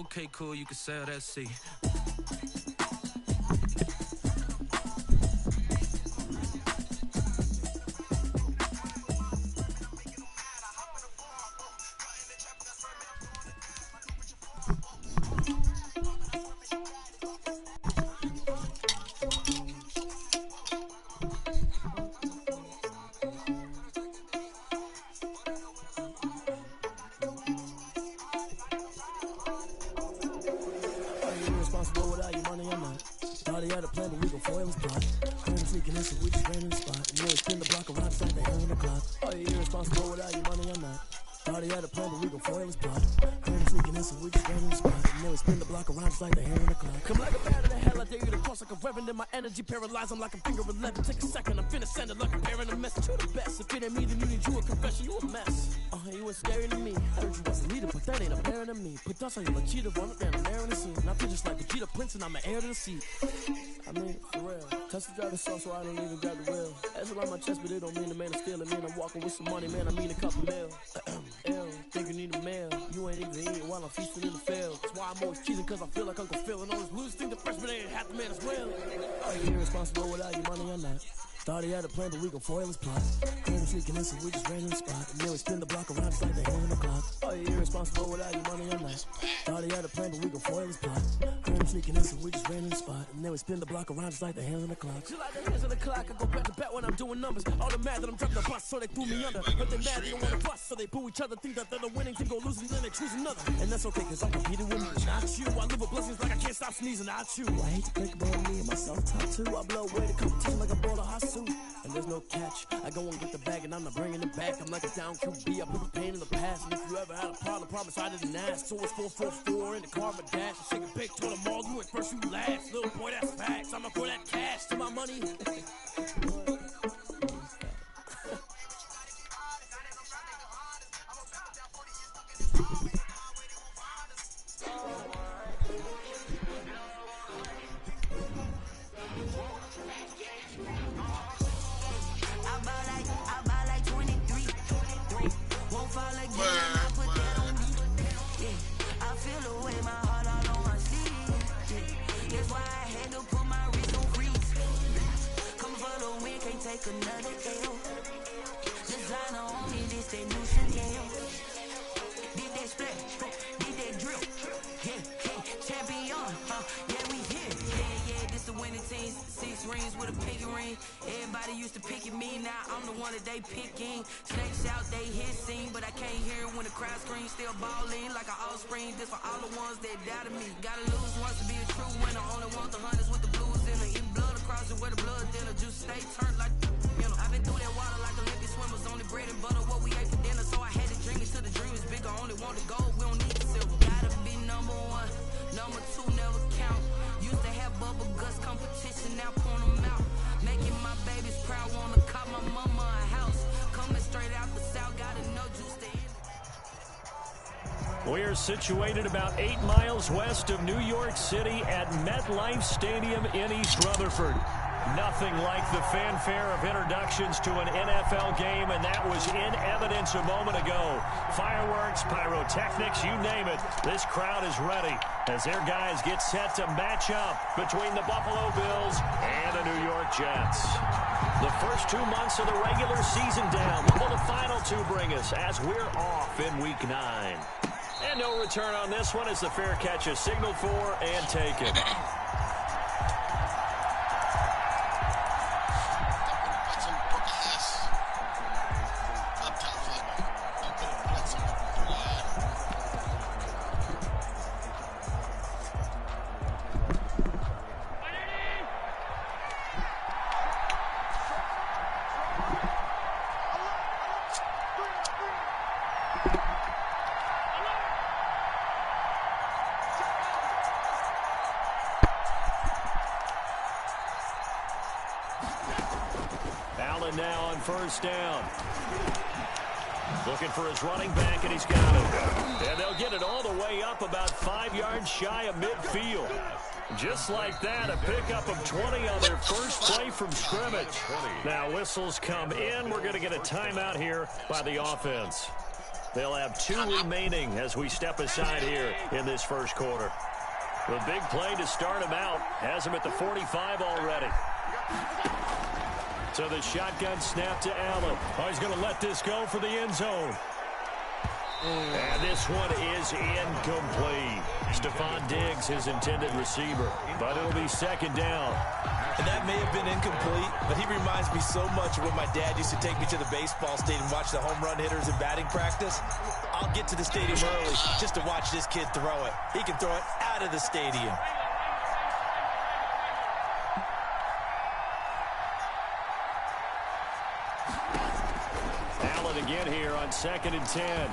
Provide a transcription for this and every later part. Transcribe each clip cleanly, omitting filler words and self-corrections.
Okay, cool, you can sail that sea. Paralyzed, I'm like a finger 11. Take a second, I'm finna send it like a parent a message. You the best. If it ain't me, then you need you a confession. You a mess. You was scary to me. Heard you was a leader, but that ain't apparent to me. Put dust on you like cheetah, run up down, I'm airing the scene. Not just like Vegeta Prince, and I'm an heir to the seat. I mean, for real. Touch the driver's soft, so I don't even grab the wheel. That's a lot on my chest, but it don't mean the man is stealing. Man, I'm walking with some money, man. I mean a couple mil. Ew, think you need a meal. You ain't even eating while I'm feasting in the field. That's why I'm always cheating, cause I feel like Uncle Phil. And all this loose thing, the freshman ain't half the man as well. Are you irresponsible without your money or not? Thought he had a plan, but we gon' foil his plot. Heard him sneaking in, so we just ran in the spot. And then we spin the block around, it's like the hand on the clock. Are you irresponsible without your money or not? Thought he had a plan, but we gon' foil his plot. Heard him sneaking in, so we just ran in the spot. And then we spin the block around, it's like the hands on the clock. Just like the hands on the clock, I go back to back when I'm doing numbers. All the mad that I'm dropping the bus, so they threw me under. But they mad, they don't wanna bust, so they boo each other. Think that they're the winning team, go losing, then they choose another. And that's okay, cause I'm competing with me, not you. I live with blessings like I can't stop sneezing, not you. I hate to think about me and myself top two. I blow away the competition like I bought a hot suit. And there's no catch. I go and get the bag and I'm not bringing it back. I'm like a down QB. I put the pain in the past. And if you ever had a problem, promise I didn't ask. So it's 444 in the car, but dash. I shake a big to the mall. You ain't first, you last. Little boy, that's facts. I'ma throw that cash to my money. Another L. Designer on me, this that new Chanel. Did that splash, did that drip. Yeah, champion, yeah, we here. Yeah, this the winning team. 6 rings with a pinky ring. Everybody used to pick at me, now I'm the one that they picking. Snakes out, they hissing, but I can't hear when the crowd screams. Still balling like an offspring. This for all the ones that doubted me. Gotta lose once to be a true winner. Only want the hunters with the blues in her. Eating blood across it where the blood dinner. Juice stay turned like. I've been through that water like Olympic swimmers. Only bread and butter, what we ate for dinner. So I had to dream it till the dream is bigger. Only want the gold, we don't need the silver. Gotta be number 1, number 2 never count. Used to have bubble guts competition, now point them out. Making my babies proud, wanna cop my mama a house. Coming straight out the south, gotta know juice to end. We're situated about 8 miles west of New York City at MetLife Stadium in East Rutherford. Nothing like the fanfare of introductions to an NFL game, and that was in evidence a moment ago. Fireworks, pyrotechnics, you name it. This crowd is ready as their guys get set to match up between the Buffalo Bills and the New York Jets. The first 2 months of the regular season down. What will the final 2 bring us as we're off in Week 9? And no return on this one as the fair catch is signaled for and taken. Now on first down. Looking for his running back, and he's got it. And they'll get it all the way up about 5 yards shy of midfield. Just like that, a pickup of 20 on their first play from scrimmage. Now whistles come in. We're going to get a timeout here by the offense. They'll have 2 remaining as we step aside here in this first quarter. The big play to start him out has him at the 45 already. So the shotgun snap to Allen. Oh, he's going to let this go for the end zone. And this one is incomplete. Stephon Diggs, his intended receiver. But it'll be second down. And that may have been incomplete, but he reminds me so much of when my dad used to take me to the baseball stadium and watch the home run hitters in batting practice. I'll get to the stadium early just to watch this kid throw it. He can throw it out of the stadium. Allen again here on 2nd and 10.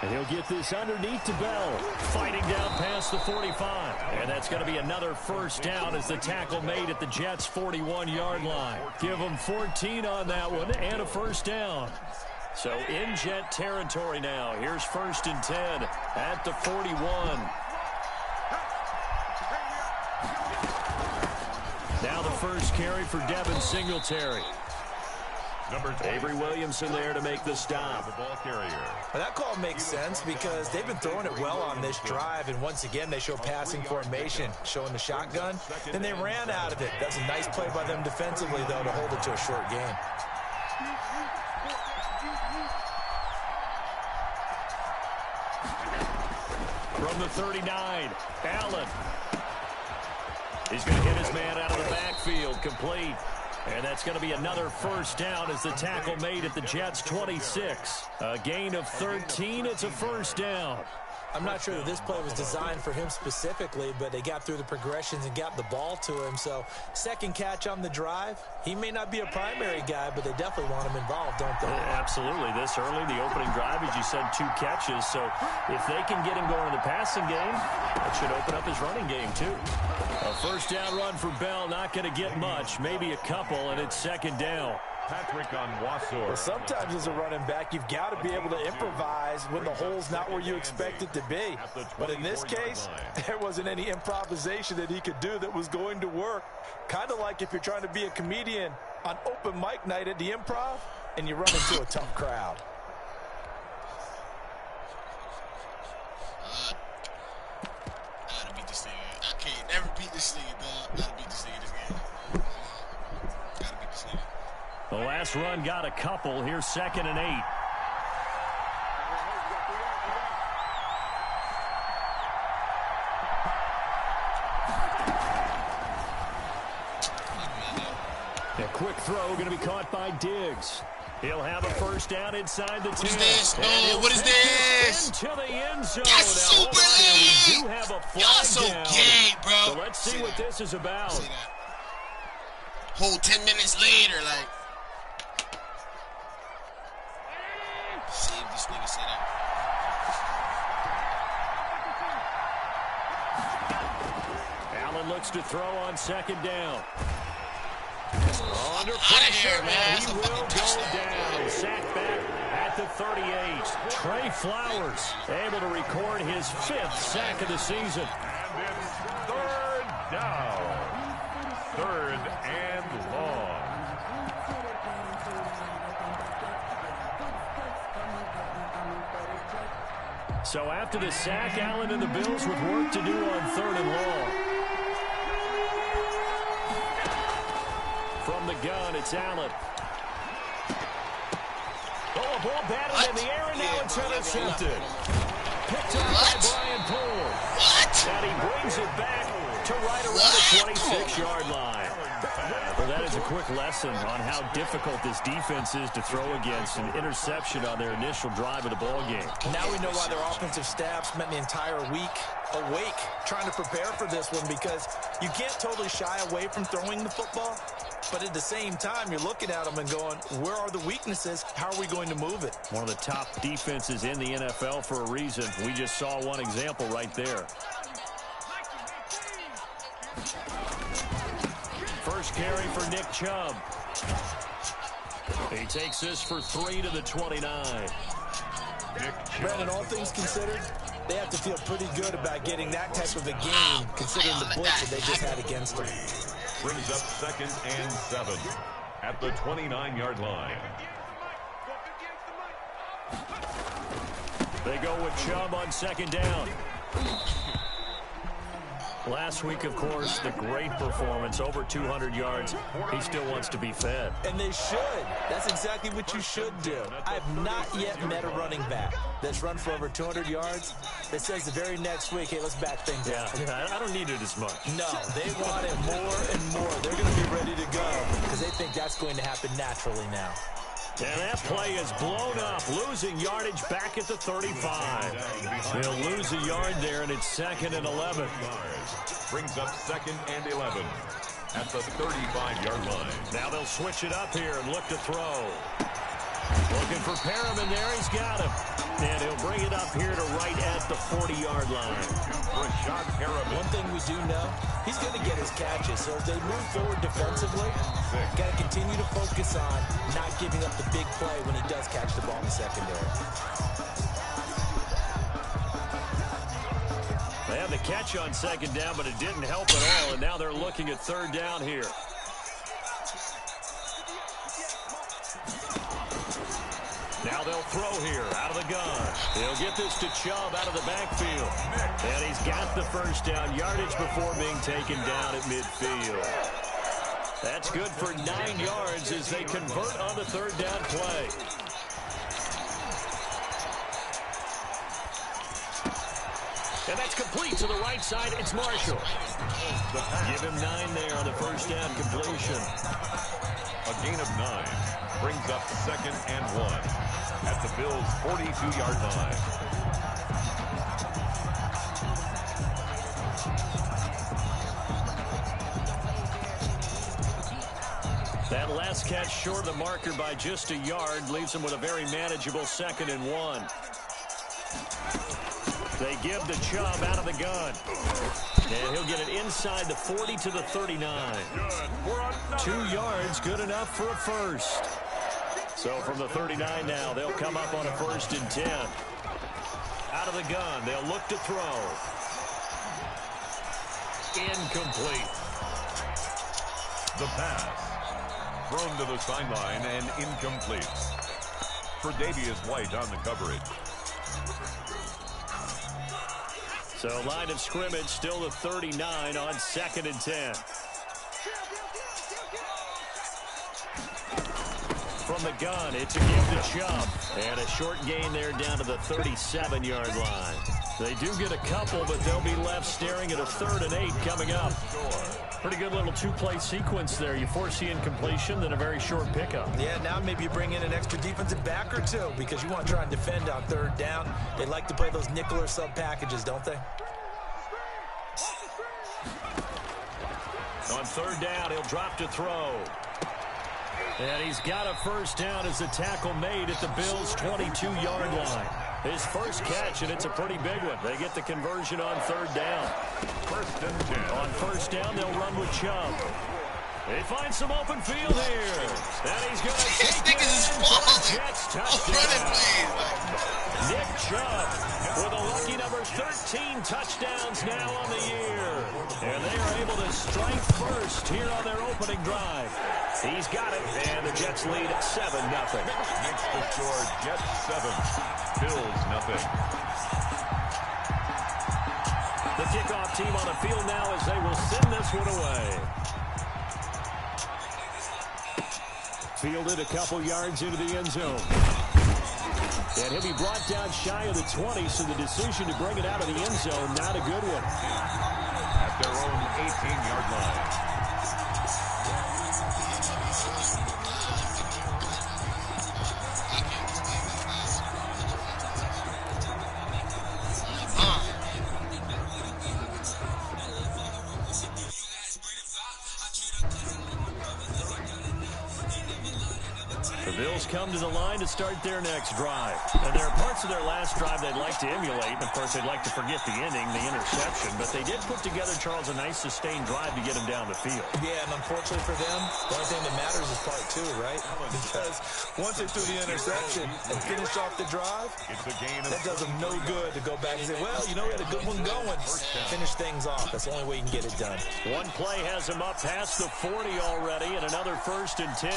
And he'll get this underneath to Bell. Fighting down past the 45. And that's going to be another first down as the tackle made at the Jets' 41-yard line. Give them 14 on that one and a first down. So in Jet territory now. Here's 1st and 10 at the 41. Now the first carry for Devin Singletary. Avery Williamson there to make the stop. The ball carrier. Well, that call makes sense because they've been throwing it well on this drive, and once again they show passing formation, showing the shotgun, and they ran out of it. That's a nice play by them defensively, though, to hold it to a short game. From the 39, Allen. He's going to hit his man out of the backfield, complete. And that's going to be another first down as the tackle made at the Jets' 26. A gain of 13. It's a first down. I'm not sure that this play was designed for him specifically, but they got through the progressions and got the ball to him. So second catch on the drive. He may not be a primary guy, but they definitely want him involved, don't they? Yeah, absolutely. This early, the opening drive, as you said, 2 catches. So if they can get him going in the passing game, that should open up his running game too. A first down run for Bell, not going to get much, maybe a couple, and it's second down. Patrick on Wassor. Well, sometimes as a running back, you've got to be able to improvise when the hole's not where you expect it to be. But in this case, there wasn't any improvisation that he could do that was going to work. Kind of like if you're trying to be a comedian on open mic night at the Improv and you run into a tough crowd. I gotta beat this thing. I can't never beat this thing, dog. Gotta beat this thing in this game. Gotta beat this thing. The last run got a couple. Here's 2nd and 8. A quick throw going to be caught by Diggs. He'll have a first down inside the 10. What is this? No, what is this? Into the end zone. That's super we do have a flag Y'all so down. gay, bro. So let's see what this is about. Whole 10 minutes later, like. See if this nigga set up. Allen looks to throw on 2nd down. Under pressure, man. He will go down. Sacked back at the 38. Trey Flowers able to record his 5th sack of the season. And it's 3rd down. 3rd and long. So after the sack, Allen and the Bills with work to do on 3rd and long. From the gun, it's Allen. Oh, a ball batted in the air, and now it's intercepted. Picked up by Brian Poole. What? And he brings it back to right around the 26-yard line. Well, that is a quick lesson on how difficult this defense is to throw against. An interception on their initial drive of the ball game. Now we know why their offensive staff spent the entire week awake trying to prepare for this one, because you can't totally shy away from throwing the football, but at the same time you're looking at them and going, where are the weaknesses? How are we going to move it? One of the top defenses in the NFL for a reason. We just saw one example right there. First carry for Nick Chubb. He takes this for 3 to the 29. Brandon, all things considered, they have to feel pretty good about getting that type of a game, considering the blitz that they just had against them. Brings up 2nd and 7 at the 29-yard line. They go with Chubb on second down. Last week, of course, the great performance, over 200 yards. He still wants to be fed. And they should. That's exactly what you should do. I've not yet met a running back that's run for over 200 yards that says the very next week, hey, let's back things up. Yeah, I don't need it as much. No, they want it more and more. They're going to be ready to go because they think that's going to happen naturally now. And that play is blown up, losing yardage back at the 35. They'll lose a yard there, and it's 2nd and 11. Brings up 2nd and 11 at the 35-yard line. Now they'll switch it up here and look to throw. Looking for Perriman there. He's got him. And he'll bring it up here to right at the 40-yard line. Rashad Perriman. One thing we do know, he's going to get his catches. So as they move forward defensively, got to continue to focus on not giving up the big play when he does catch the ball in the secondary. They had the catch on second down, but it didn't help at all. And now they're looking at third down here. Now they'll throw here out of the gun. He'll get this to Chubb out of the backfield. And he's got the first down yardage before being taken down at midfield. That's good for 9 yards as they convert on the third down play. And that's complete to the right side. It's Marshall. Give him 9 there on the first down completion. A gain of 9 brings up 2nd and 1 at the Bills' 42-yard line. That last catch short of the marker by just a yard leaves him with a very manageable 2nd and 1. They give the Chubb out of the gun. And he'll get it inside the 40 to the 39. 2 yards, good enough for a first. So from the 39 now, they'll come up on a 1st and 10. Out of the gun, they'll look to throw. Incomplete. The pass. Thrown to the sideline and incomplete. For Tre'Davious White on the coverage. So line of scrimmage still the 39 on 2nd and 10. From the gun, it's a give to Chubb. And a short gain there down to the 37-yard line. They do get a couple, but they'll be left staring at a 3rd and 8 coming up. Pretty good little 2-play sequence there. You force the incompletion, then a very short pickup. Yeah, now maybe you bring in an extra defensive back or two because you want to try and defend on 3rd down. They like to play those nickel or sub packages, don't they? On 3rd down, he'll drop to throw. And he's got a first down as the tackle made at the Bills' 22-yard line. His first catch, and it's a pretty big one. They get the conversion on 3rd down. 1st and 10. On 1st down, they'll run with Chubb. They find some open field here. And he's going to take it for a Jets touchdown. Nick Chubb with a lucky number 13 touchdowns now on the year. And they are able to strike first here on their opening drive. He's got it, and the Jets lead at 7-0. Makes the score Jets 7, Bills nothing. The kickoff team on the field now as they will send this one away. Fielded a couple yards into the end zone. And he'll be brought down shy of the 20, so the decision to bring it out of the end zone, not a good one. At their own 18-yard line. Bills come to the line to start their next drive. And there are parts of their last drive they'd like to emulate. And, of course, they'd like to forget the ending, the interception. But they did put together, Charles, a nice sustained drive to get him down the field. Yeah, and unfortunately for them, the only thing that matters is part 2, right? Because once they threw the interception and finished off the drive, that does them no good to go back and say, well, you know, we had a good one going. Finish things off. That's the only way you can get it done. One play has him up past the 40 already, and another 1st and 10.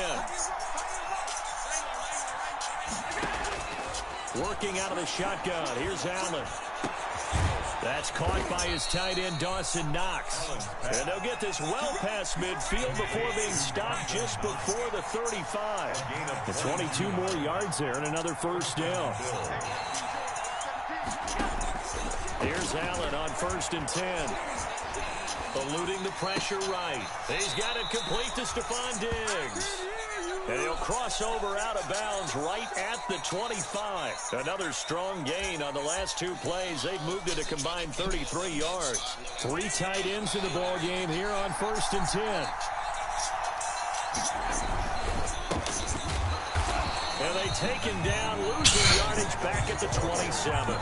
Working out of the shotgun. Here's Allen. That's caught by his tight end, Dawson Knox. And they'll get this well past midfield before being stopped just before the 35. The 22 more yards there and another first down. Here's Allen on 1st and 10. Eluding the pressure right. He's got it complete to Stephon Diggs. And he'll cross over out of bounds right at the 25. Another strong gain on the last 2 plays. They've moved it a combined 33 yards. 3 tight ends in the ball game here on 1st and 10. And they take him down, losing yardage back at the 27.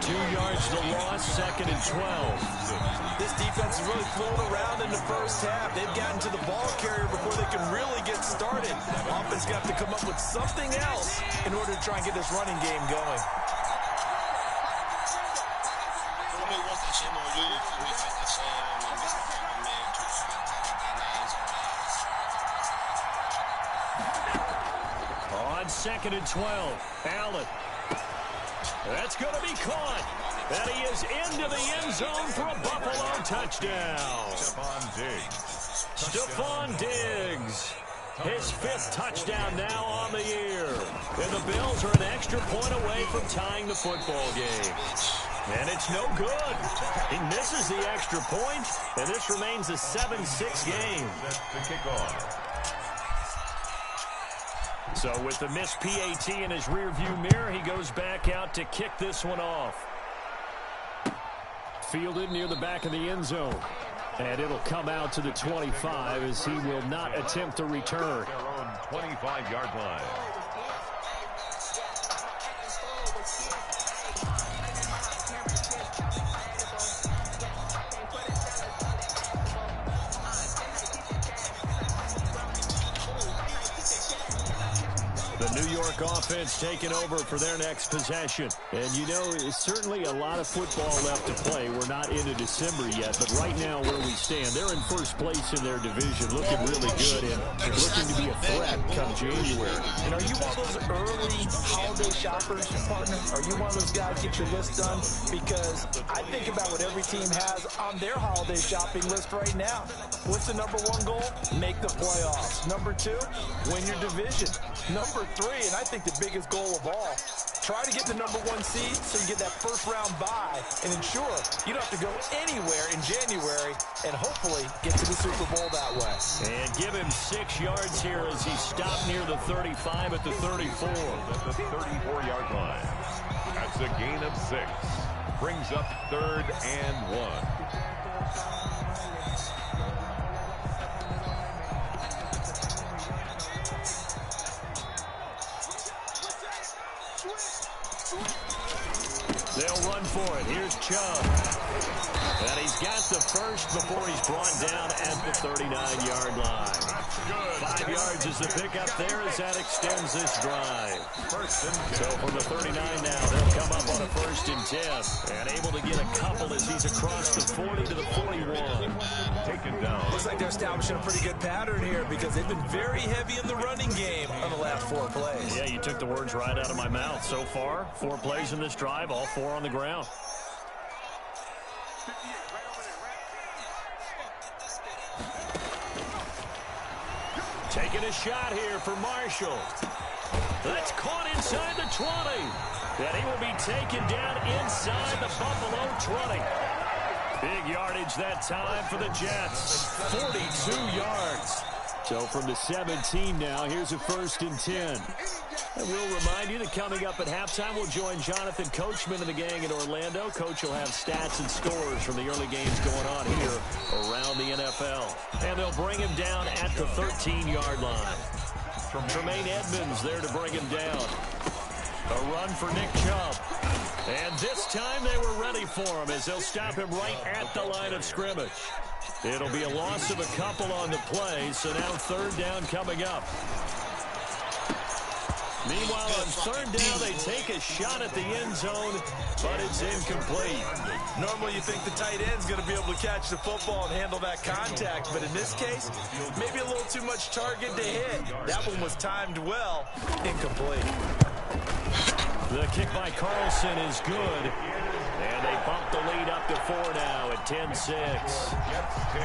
2 yards to loss, 2nd and 12. This defense has really flown around in the first half. They've gotten to the ball carrier before they can really get started. Offense got to come up with something else in order to try and get this running game going. On 2nd and 12, Allen. That's going to be caught. And he is into the end zone for a Buffalo touchdown. Stephon Diggs. His 5th touchdown now on the year. And the Bills are an extra point away from tying the football game. And it's no good. He misses the extra point, and this remains a 7-6 game. So with the missed PAT in his rearview mirror, he goes back out to kick this one off. Fielded near the back of the end zone. And it'll come out to the 25 as he will not attempt to return. 25-yard line. The New York offense taking over for their next possession. And you know, certainly a lot of football left to play. We're not into December yet, but right now where we stand, they're in first place in their division, looking really good and looking to be a threat come January. And are you one of those early holiday shoppers, partner? Are you one of those guys get your list done? Because I think about what every team has on their holiday shopping list right now. What's the number 1 goal? Make the playoffs. Number 2, win your division. Number 3, and I think the biggest goal of all, try to get the number 1 seed so you get that first round bye and ensure you don't have to go anywhere in January and hopefully get to the Super Bowl that way. And give him 6 yards here as he stopped near the 35 at the 34. At the 34-yard line. That's a gain of 6. Brings up 3rd and 1. They'll run for it. Here's Chubb. And he's got the first before he's brought down at the 39-yard line. 5 yards is the pickup there as that extends this drive. So from the 39 now, they'll come up on a 1st and 10. And able to get a couple as he's across the 40 to the 41. Taken down. Looks like they're establishing a pretty good pattern here because they've been very heavy in the running game on the last 4 plays. Yeah, you took the words right out of my mouth. So far, 4 plays in this drive, all 4 on the ground. Taking a shot here for Marshall. That's caught inside the 20. And he will be taken down inside the Buffalo 20. Big yardage that time for the Jets. 42 yards. So from the 17 now, here's a 1st and 10. And we'll remind you that coming up at halftime, we'll join Jonathan Coachman and the gang in Orlando. Coach will have stats and scores from the early games going on here around the NFL. And they'll bring him down at the 13-yard line. From Tremaine Edmonds there to bring him down. A run for Nick Chubb. And this time they were ready for him as they'll stop him right at the line of scrimmage. It'll be a loss of a couple on the play, so now 3rd down coming up. Meanwhile, on 3rd down, they take a shot at the end zone, but it's incomplete. Normally you think the tight end's going to be able to catch the football and handle that contact, but in this case, maybe a little too much target to hit. That one was timed well, incomplete. The kick by Carlson is good. And they bump the lead up to 4 now at 10-6.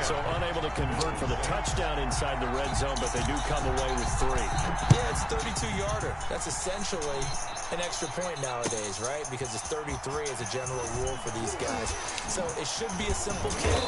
So unable to convert for the touchdown inside the red zone, but they do come away with 3. Yeah, it's a 32-yarder. That's essentially an extra point nowadays, right? Because it's 33 as a general rule for these guys. So it should be a simple kick.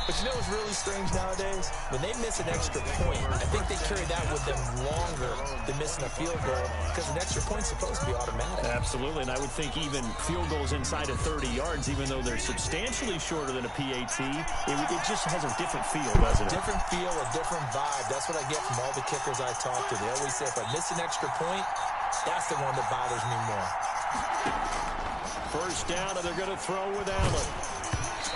But you know what's really strange nowadays? When they miss an extra point, I think they carry that with them longer than missing a field goal because an extra point's supposed to be automatic. Absolutely, and I would think even field goals inside of 30 yards, even though they're substantially shorter than a PAT, it just has a different feel, doesn't it? Different feel, a different vibe. That's what I get from all the kickers I talk to. They always say, if I miss an extra point, that's the one that bothers me more. First down, and they're going to throw with Allen.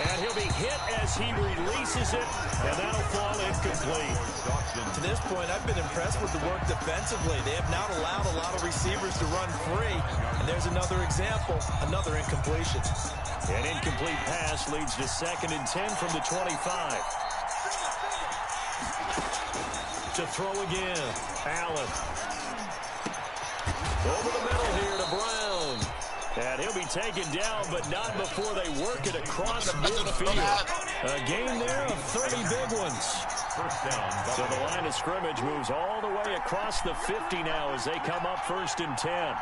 And he'll be hit as he releases it, and that'll fall incomplete. To this point, I've been impressed with the work defensively. They have not allowed a lot of receivers to run free. And there's another example, another incompletion. An incomplete pass leads to 2nd and 10 from the 25. To throw again, Allen. Over the middle here to Brown. And he'll be taken down, but not before they work it across midfield. A gain there of 30 big ones. So the line of scrimmage moves all the way across the 50 now as they come up 1st and 10.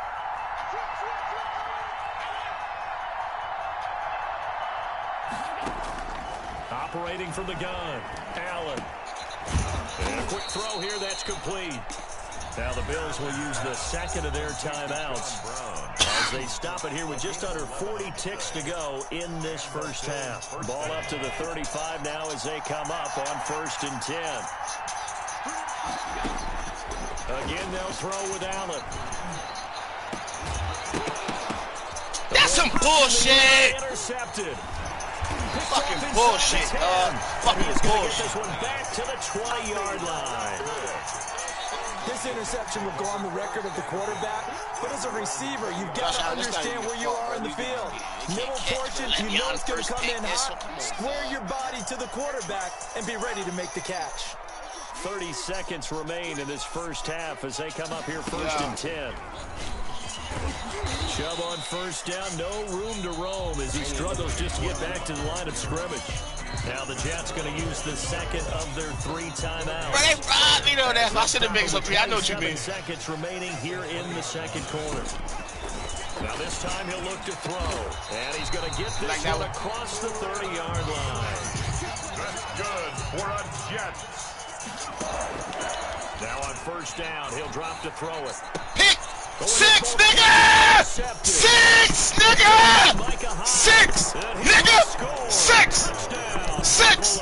Operating from the gun, Allen. And a quick throw here, that's complete. Now the Bills will use the 2nd of their timeouts as they stop it here with just under 40 ticks to go in this first half. Ball up to the 35 now as they come up on 1st and 10. Again, they'll throw with Allen. That's some bullshit. Intercepted. Fucking bullshit, fucking bullshit. This one back to the 20-yard line. This interception will go on the record of the quarterback, but as a receiver, you've got to understand where you are in the field. Middle portion, you know it's going to come in hot. Square your body to the quarterback and be ready to make the catch. 30 seconds remain in this first half as they come up here 1st and 10. Chubb on 1st down, no room to roam as he struggles just to get back to the line of scrimmage. Now the Jets going to use the 2nd of their 3 timeouts. But they robbed me though. I should have been something. I know what you mean. 7 seconds remaining here in the 2nd quarter. Now this time he'll look to throw. And he's going to get this one across the 30-yard line. That's good for a Jet. Now on 1st down, he'll drop to throw it. Pick 6, nigga! 6, nigga! 6, nigga! 6! 6!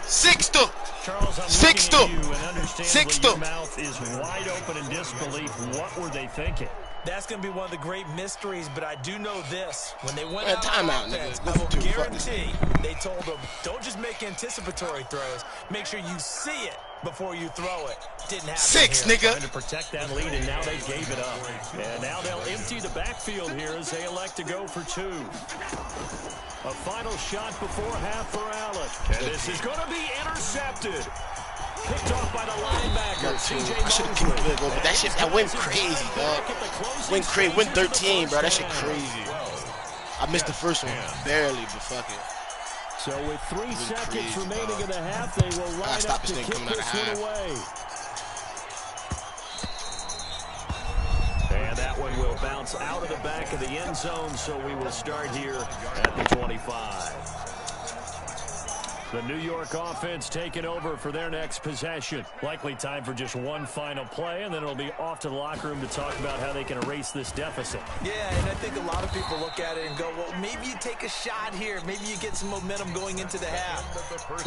6-2! Charles, I'm 6-2! Your mouth is wide open in disbelief. What were they thinking? That's going to be one of the great mysteries, but I do know this. When they went out timeout, on offense, nigga. I will guarantee they told them, don't just make anticipatory throws. Make sure you see it before you throw it. Didn't happen 6, here. nigga. Trying to protect that lead, and now they gave it up. And now they'll empty the backfield here as they elect to go for 2. A final shot before half for Allen. And this is going to be intercepted. Picked off by the linebacker, CJ I should have kicked the field goal, but that shit, that went crazy, dog. Went crazy. Went 13, bro. That shit crazy. I missed the first one. Barely, but fuck it. So with 3 seconds remaining in the half, they will line up to kick this one away. And that one will bounce out of the back of the end zone, so we will start here at the 25. The New York offense taking over for their next possession. Likely time for just one final play, and then it'll be off to the locker room to talk about how they can erase this deficit. Yeah, and I think a lot of people look at it and go, well, maybe you take a shot here. Maybe you get some momentum going into the half.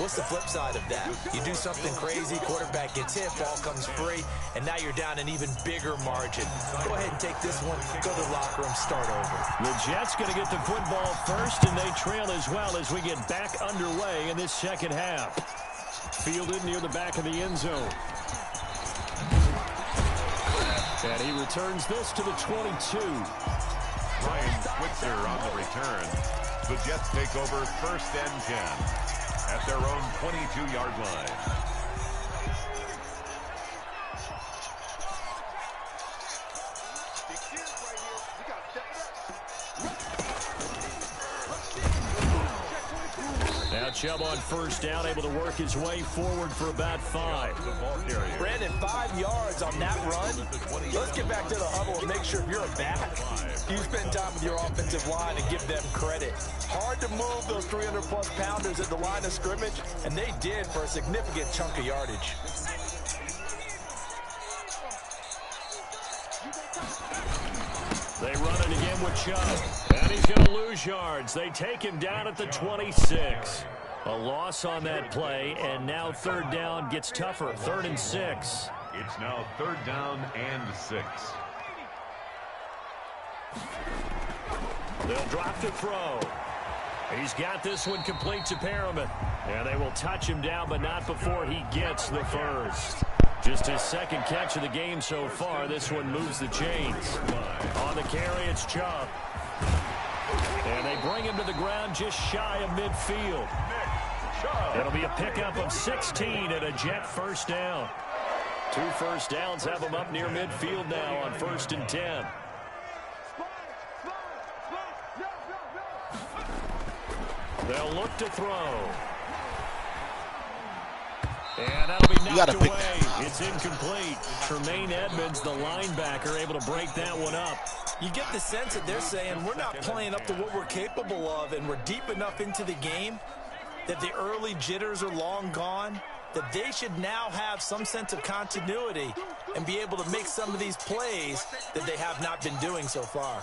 What's the flip side of that? You do something crazy, quarterback gets hit, ball comes free, and now you're down an even bigger margin. Go ahead and take this one, go to the locker room, start over. The Jets going to get the football first, and they trail as well as we get back underway in this second half. Fielded near the back of the end zone. And he returns this to the 22. Ryan Switzer on the return. The Jets take over 1st and 10 at their own 22-yard line. Now Chubb on first down, able to work his way forward for about 5. Brandon, 5 yards on that run. Let's get back to the huddle and make sure if you're a back, you spend time with your offensive line and give them credit. Hard to move those 300-plus pounders at the line of scrimmage, and they did for a significant chunk of yardage. They run it again with Chubb, and he's going to lose yards. They take him down at the 26. A loss on that play, and now third down gets tougher. 3rd and 6. It's now 3rd down and 6. They'll drop to throw. He's got this one complete to Perriman. And they will touch him down, but not before he gets the first. Just his 2nd catch of the game so far. This one moves the chains. On the carry, it's Chubb. And they bring him to the ground just shy of midfield. It'll be a pickup of 16 and a Jet first down. 2 first downs have him up near midfield now on 1st and 10. They'll look to throw. And that'll be knocked away. It's incomplete. Tremaine Edmonds, the linebacker, able to break that one up. You get the sense that they're saying we're not playing up to what we're capable of, and we're deep enough into the game that the early jitters are long gone, that they should now have some sense of continuity and be able to make some of these plays that they have not been doing so far.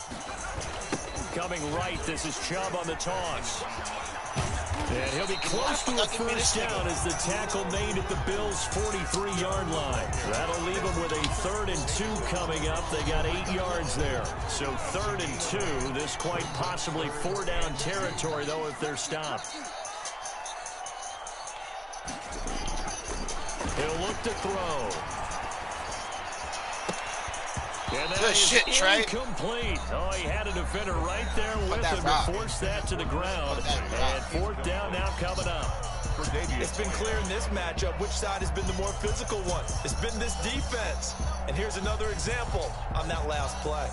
Coming right, this is Chubb on the toss. And he'll be close to a first down as the tackle made at the Bills' 43-yard line. That'll leave them with a 3rd and 2 coming up. They got 8 yards there. So 3rd and 2. This quite possibly 4-down territory, though, if they're stopped. He'll look to throw. And that is incomplete. Oh, he had a defender right there with him to force that to the ground. And 4th down now coming up. It's been clear in this matchup which side has been the more physical one. It's been this defense. And here's another example on that last play.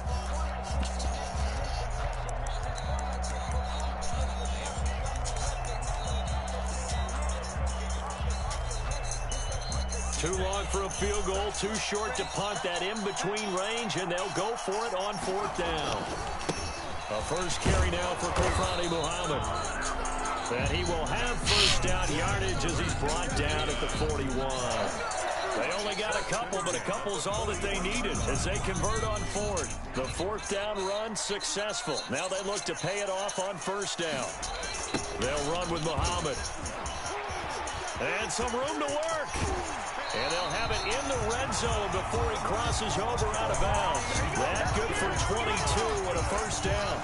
Too long for a field goal, too short to punt. That in-between range, and they'll go for it on 4th down. A first carry now for Kofani Muhammad. And he will have first down yardage as he's brought down at the 41. They only got a couple, but a couple's all that they needed as they convert on 4th. The 4th down run successful. Now they look to pay it off on first down. They'll run with Muhammad. And some room to work. And they'll have it in the red zone before he crosses over out of bounds. That good for 22 and a first down.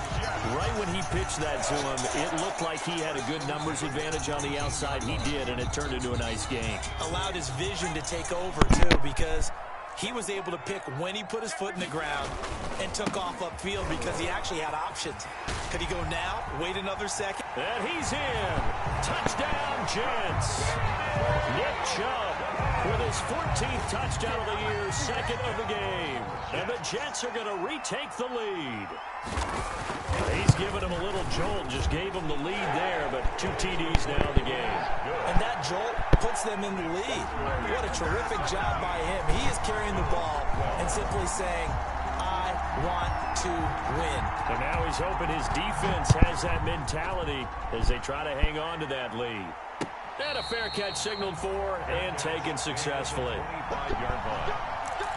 Right when he pitched that to him, it looked like he had a good numbers advantage on the outside. He did, and it turned into a nice game. Allowed his vision to take over, too, because he was able to pick when he put his foot in the ground and took off upfield because he actually had options. Could he go now, wait another second? And he's in. Touchdown, Jets. Nick Chubb with his 14th touchdown of the year, 2nd of the game. And the Jets are going to retake the lead. He's given him a little jolt, just gave him the lead there, but 2 TDs now in the game. And that jolt puts them in the lead. What a terrific job by him. He is carrying the ball and simply saying, I want to win. And now he's hoping his defense has that mentality as they try to hang on to that lead. And a fair catch signaled for and taken successfully. 25-yard line.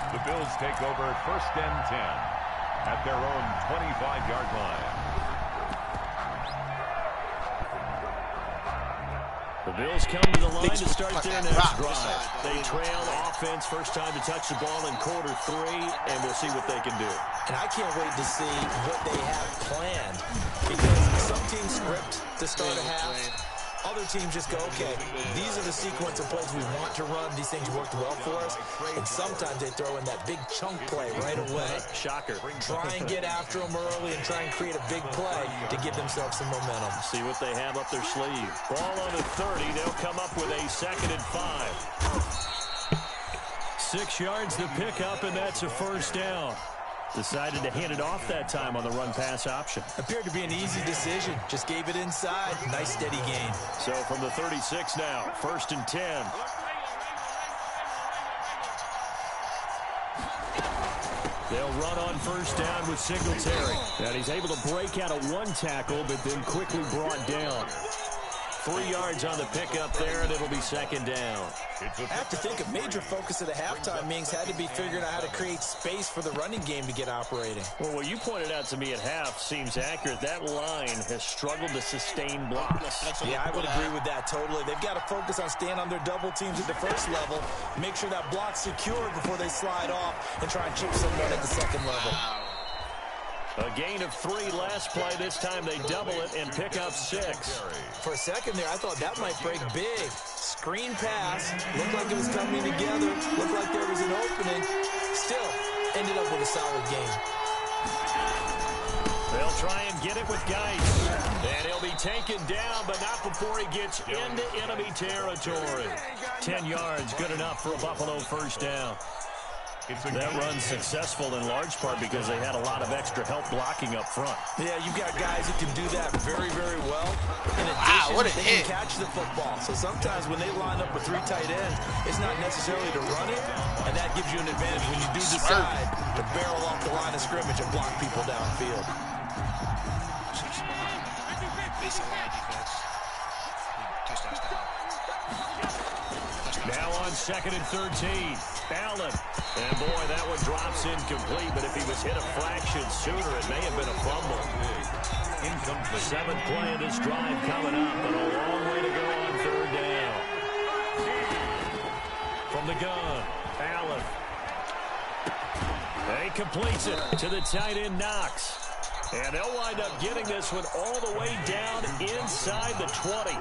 The Bills take over 1st and 10 at their own 25-yard line. The Bills come to the line to start their next drive. They trail offense, first time to touch the ball in quarter 3, and we'll see what they can do. And I can't wait to see what they have planned, because some teams script to start a half. Other teams just go, okay, these are the sequence of plays we want to run. These things worked well for us. And sometimes they throw in that big chunk play right away. Shocker. Try and get after them early and try and create a big play to give themselves some momentum. See what they have up their sleeve. Ball on the 30. They'll come up with a 2nd and 5. 6 yards to pick up, and that's a first down. Decided to hand it off that time on the run-pass option. Appeared to be an easy decision. Just gave it inside. Nice steady gain. So from the 36 now, 1st and 10. They'll run on 1st down with Singletary. And he's able to break out of one tackle, but then quickly brought down. 3 yards on the pickup there, and it'll be 2nd down. I have to think a major focus of the halftime meetings had to be figuring out how to create space for the running game to get operating. Well, what you pointed out to me at half seems accurate. That line has struggled to sustain blocks. Yeah, I would agree with that totally. They've got to focus on staying on their double teams at the first level, make sure that block's secure before they slide off, and try and chip someone at the second level. A gain of 3 last play. This time they double it and pick up 6. For a second there, I thought that might break big. Screen pass. Looked like it was coming together. Looked like there was an opening. Still, ended up with a solid game. They'll try and get it with Geis. And he'll be taken down, but not before he gets into enemy territory. 10 yards, good enough for a Buffalo 1st down. That run's successful in large part because they had a lot of extra help blocking up front. Yeah, you've got guys who can do that very, very well. In addition, they can catch the football. So sometimes when they line up with 3 tight ends, it's not necessarily to run it, and that gives you an advantage when you do decide to barrel off the line of scrimmage and block people downfield. Now on 2nd and 13. Allen. And boy, that one drops incomplete, but if he was hit a fraction sooner, it may have been a fumble. Incomplete. 7th play of this drive coming up, but a long way to go on 3rd down. From the gun, Allen. And he completes it to the tight end, Knox. And they'll wind up getting this one all the way down inside the 20.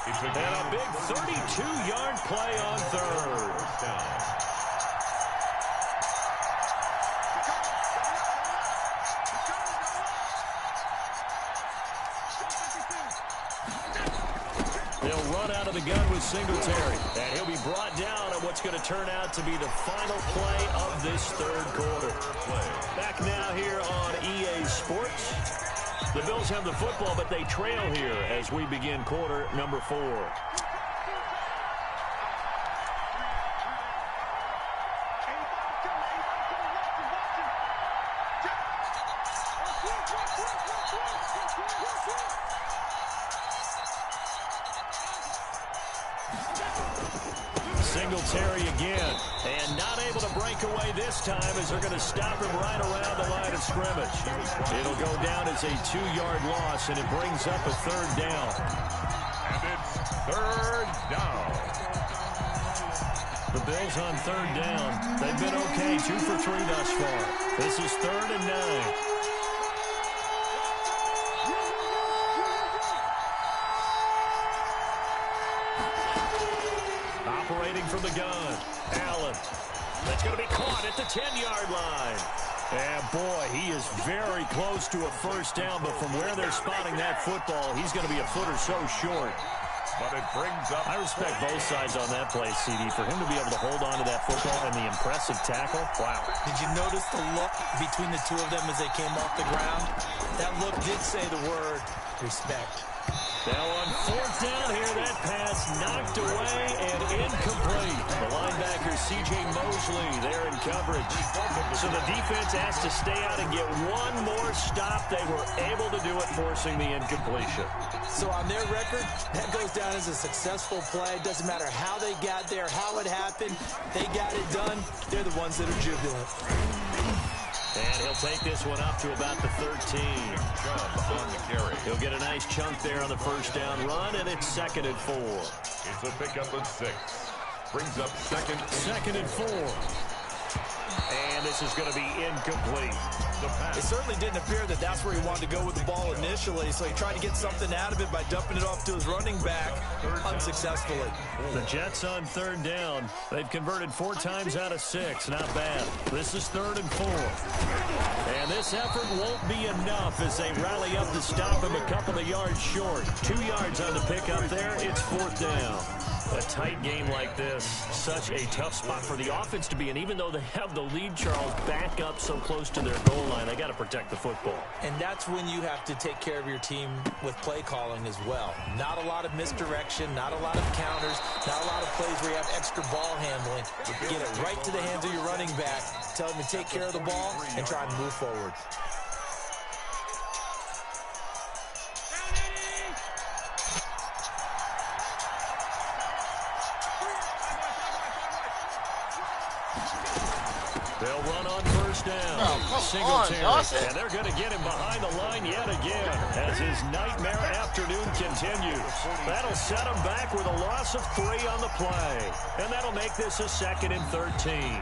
And a big 32-yard play on 3rd. They'll run out of the gun with Singletary. And he'll be brought down on what's going to turn out to be the final play of this 3rd quarter. Back now here on EA Sports. The Bills have the football, but they trail here as we begin quarter number 4. Singletary again, and not able to break away this time as they're going to stop him right around the line of scrimmage. It'll go down as a 2-yard loss, and it brings up a 3rd down. And it's 3rd down. The Bills on 3rd down. They've been okay, 2 for 3 thus far. This is 3rd and 9. Operating from the gun, Allen. That's going to be caught at the 10-yard line. And boy, he is very close to a 1st down, but from where they're spotting that football, he's going to be a foot or so short. But it brings up... I respect both sides on that play, CD. For him to be able to hold on to that football and the impressive tackle, wow. Did you notice the look between the two of them as they came off the ground? That look did say the word respect. Now on 4th down here, that pass knocked away and incomplete. The linebacker, C.J. Mosley, there in coverage. So the defense has to stay out and get one more stop. They were able to do it, forcing the incompletion. So on their record, that goes down as a successful play. Doesn't matter how they got there, how it happened. They got it done. They're the ones that are jubilant. And he'll take this one up to about the 13. Chubb on the carry. He'll get a nice chunk there on the 1st down run, and it's 2nd and 4. It's a pickup of 6. Brings up 2nd and 4. And this is going to be incomplete. It certainly didn't appear that that's where he wanted to go with the ball initially, so he tried to get something out of it by dumping it off to his running back unsuccessfully. The Jets on 3rd down. They've converted 4 times out of 6. Not bad. This is 3rd and 4. And this effort won't be enough as they rally up to stop him a couple of yards short. 2 yards on the pickup there. It's 4th down. A tight game like this, such a tough spot for the offense to be in. Even though they have the lead, Charles, back up so close to their goal line, they got to protect the football. And that's when you have to take care of your team with play calling as well. Not a lot of misdirection, not a lot of counters, not a lot of plays where you have extra ball handling. Get it right to the hands of your running back, tell him to take care of the ball, and try and move forward. They'll run on first down. Oh, Singletary. Dawson. And they're going to get him behind the line yet again as his nightmare afternoon continues. That'll set him back with a loss of 3 on the play. And that'll make this a 2nd and 13.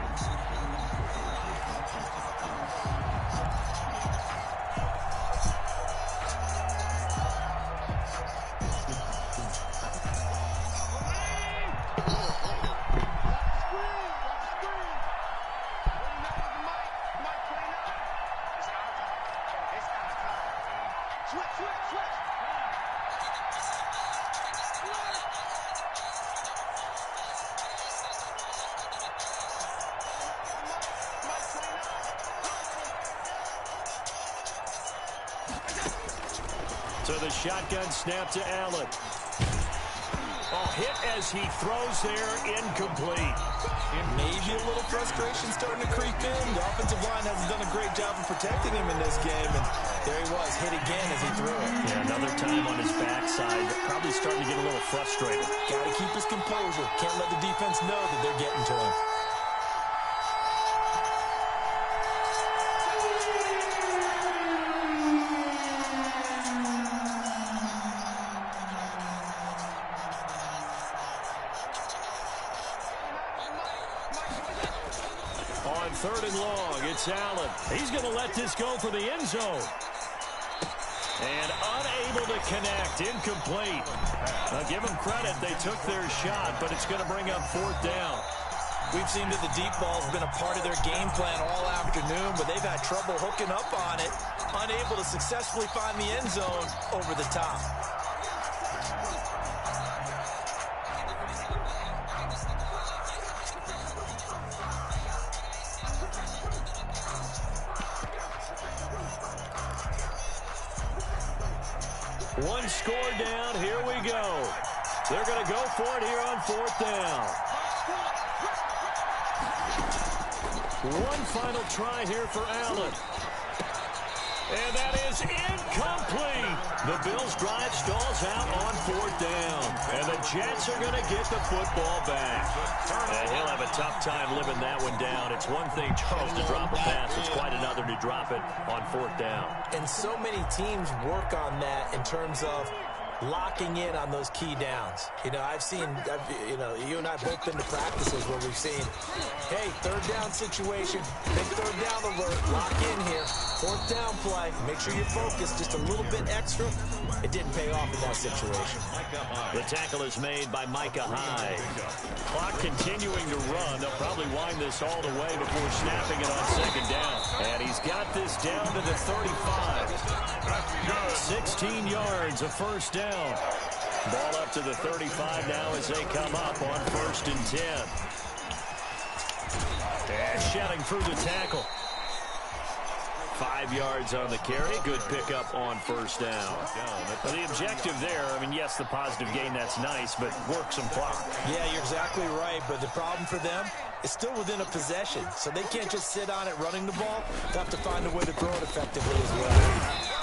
So the shotgun snap to Allen. Oh, hit as he throws there, incomplete. Maybe a little frustration starting to creep in. The offensive line hasn't done a great job of protecting him in this game, and there he was, hit again as he threw it. Yeah, another time on his backside, probably starting to get a little frustrated. Got to keep his composure. Can't let the defense know that they're getting to him. On 3rd and long, it's Allen. He's going to let this go for the end zone. And unable to connect, incomplete. Now give them credit, they took their shot, but it's going to bring up 4th down. We've seen that the deep ball's been a part of their game plan all afternoon, but they've had trouble hooking up on it, unable to successfully find the end zone over the top. One score down, here we go. They're going to go for it here on 4th down. One final try here for Allen. And that is incomplete. The Bills' drive stalls out on 4th down. And the Jets are going to get the football back. And he'll have a tough time living that one down. It's one thing, Charles, to drop a pass. It's quite another to drop it on 4th down. And so many teams work on that in terms of locking in on those key downs. You know, you and I both been to practices where we've seen, hey, 3rd down situation, big 3rd down alert, lock in here, 4th down play, make sure you're focused just a little bit extra. It didn't pay off in that situation. The tackle is made by Micah Hyde. Clock continuing to run. They'll probably wind this all the way before snapping it on 2nd down. And he's got this down to the 35. 16 yards, a 1st down. Ball up to the 35 now as they come up on 1st and 10. And shedding through the tackle. 5 yards on the carry. Good pickup on 1st down. But the objective there, I mean, yes, the positive gain, that's nice, but work some clock. Yeah, you're exactly right. But the problem for them is still within a possession. So they can't just sit on it running the ball. They have to find a way to throw it effectively as well.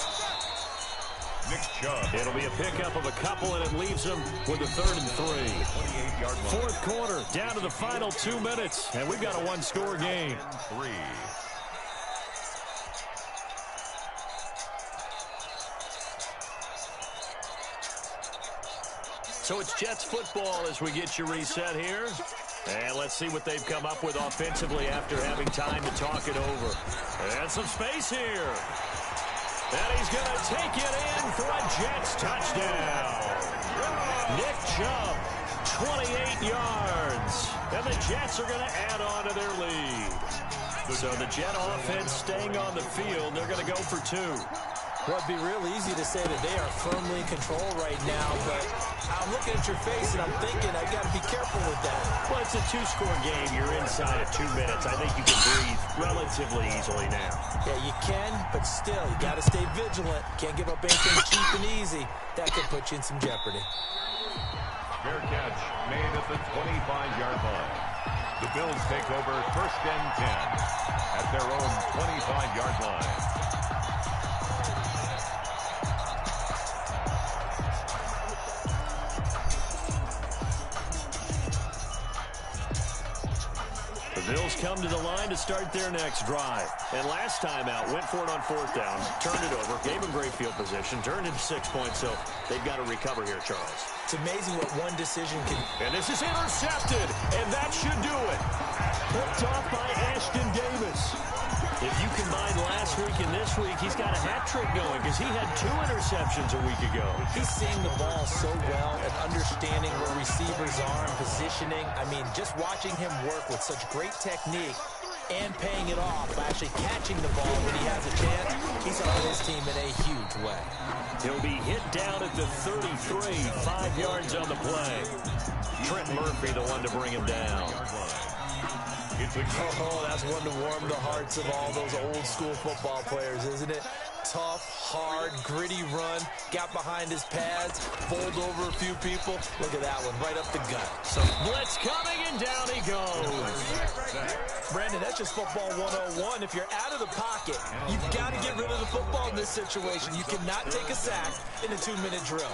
It'll be a pickup of a couple, and it leaves them with a 3rd and 3. 4th quarter, down to the final 2 minutes, and we've got a one-score game. 3. So it's Jets football as we get you reset here. And let's see what they've come up with offensively after having time to talk it over. And some space here. And he's going to take it in for a Jets touchdown. Nick Chubb, 28 yards. And the Jets are going to add on to their lead. So the Jet offense staying on the field. They're going to go for 2. Well, it'd be real easy to say that they are firmly in control right now, but I'm looking at your face, and I'm thinking I got to be careful with that. Well, it's a two-score game. You're inside of 2 minutes. I think you can breathe relatively easily now. Yeah, you can, but still, you got to stay vigilant. Can't give up anything cheap and easy. That could put you in some jeopardy. Fair catch made at the 25-yard line. The Bills take over 1st and 10 at their own 25-yard line. The Bills come to the line to start their next drive. And last time out, went for it on 4th down, turned it over, gave them great field position, turned into 6 points, so they've got to recover here, Charles. It's amazing what one decision can... And this is intercepted, and that should do it. Picked off by Ashton Davis. If you combine last week and this week, he's got a hat trick going because he had 2 interceptions a week ago. He's seeing the ball so well and understanding where receivers are and positioning. I mean, just watching him work with such great technique and paying it off by actually catching the ball when he has a chance, he's helping his team in a huge way. He'll be hit down at the 33, 5 yards on the play. Trent Murphy, the one to bring him down. Oh, that's one to warm the hearts of all those old school football players, isn't it? Tough, hard, gritty run, got behind his pads, bowled over a few people. Look at that one, right up the gut. So blitz coming, and down he goes. Brandon, that's just football 101. If you're out of the pocket, you've got to get rid of the football in this situation. You cannot take a sack in a 2-minute drill.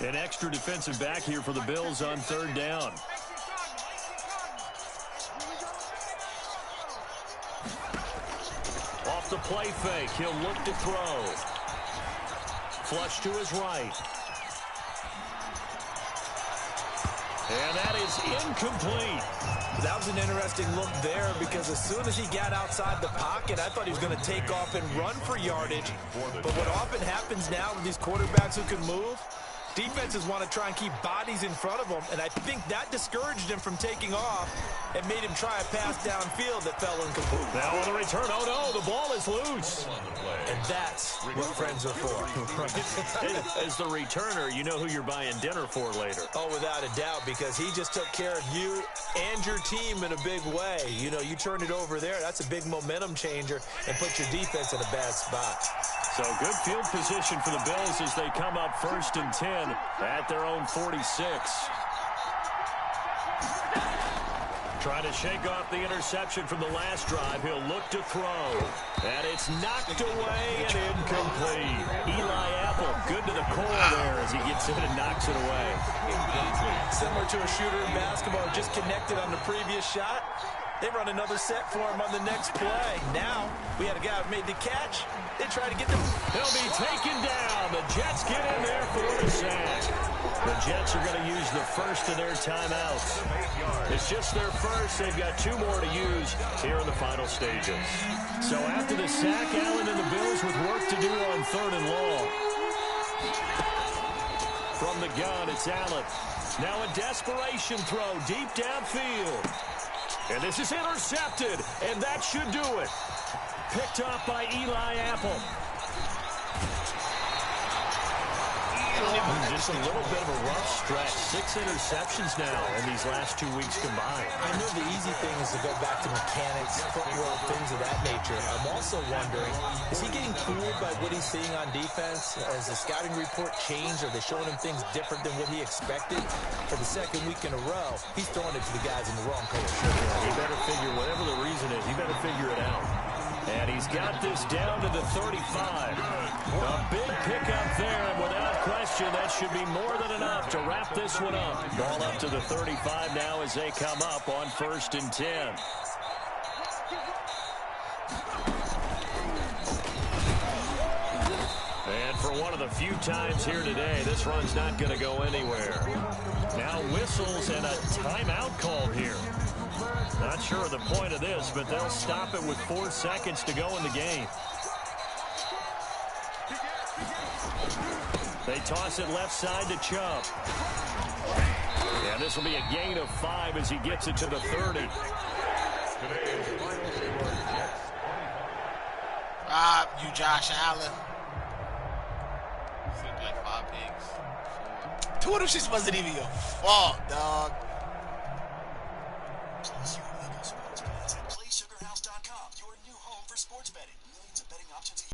An extra defensive back here for the Bills on 3rd down. Off the play fake, he'll look to throw. Flush to his right. And that is incomplete. That was an interesting look there because as soon as he got outside the pocket, I thought he was going to take off and run for yardage. But what often happens now with these quarterbacks who can move, defenses want to try and keep bodies in front of them, and I think that discouraged him from taking off and made him try a pass downfield that fell incomplete. Now on the return, oh no, the ball is loose. And that's what friends are for. As the returner, you know who you're buying dinner for later. Oh, without a doubt, because he just took care of you and your team in a big way. You know, you turn it over there, that's a big momentum changer and put your defense in a bad spot. So good field position for the Bills as they come up 1st and 10 at their own 46. Trying to shake off the interception from the last drive. He'll look to throw. And it's knocked away and incomplete. Eli Apple, good to the core there as he gets in and knocks it away. Similar to a shooter in basketball, just connected on the previous shot. They run another set for him on the next play. Now, we had a guy who made the catch. They try to get them. They'll be taken down. The Jets get in there for the sack. The Jets are going to use the first of their timeouts. It's just their first. They've got 2 more to use here in the final stages. So after the sack, Allen and the Bills with work to do on 3rd and long. From the gun, it's Allen. Now a desperation throw deep downfield. And this is intercepted, and that should do it. Picked off by Eli Apple. Just a little bit of a rough stretch. 6 interceptions now in these last 2 weeks combined. I know the easy thing is to go back to mechanics, footwork, things of that nature. I'm also wondering, is he getting fooled by what he's seeing on defense? Has the scouting report changed? Are they showing him things different than what he expected? For the 2nd week in a row, he's throwing it to the guys in the wrong color shirt. He better figure, whatever the reason is, he better figure it out. And he's got this down to the 35. A big pickup there, and without question, that should be more than enough to wrap this one up. Ball up to the 35 now as they come up on 1st and 10. And for one of the few times here today, this run's not going to go anywhere. Now whistles and a timeout called here. Not sure of the point of this, but they'll stop it with 4 seconds to go in the game. They toss it left side to Chubb. And this will be a gain of 5 as he gets it to the 30. Rob, you Josh Allen. Seems like 5 picks. 4. 2 of them shits wasn't even your fault, dog.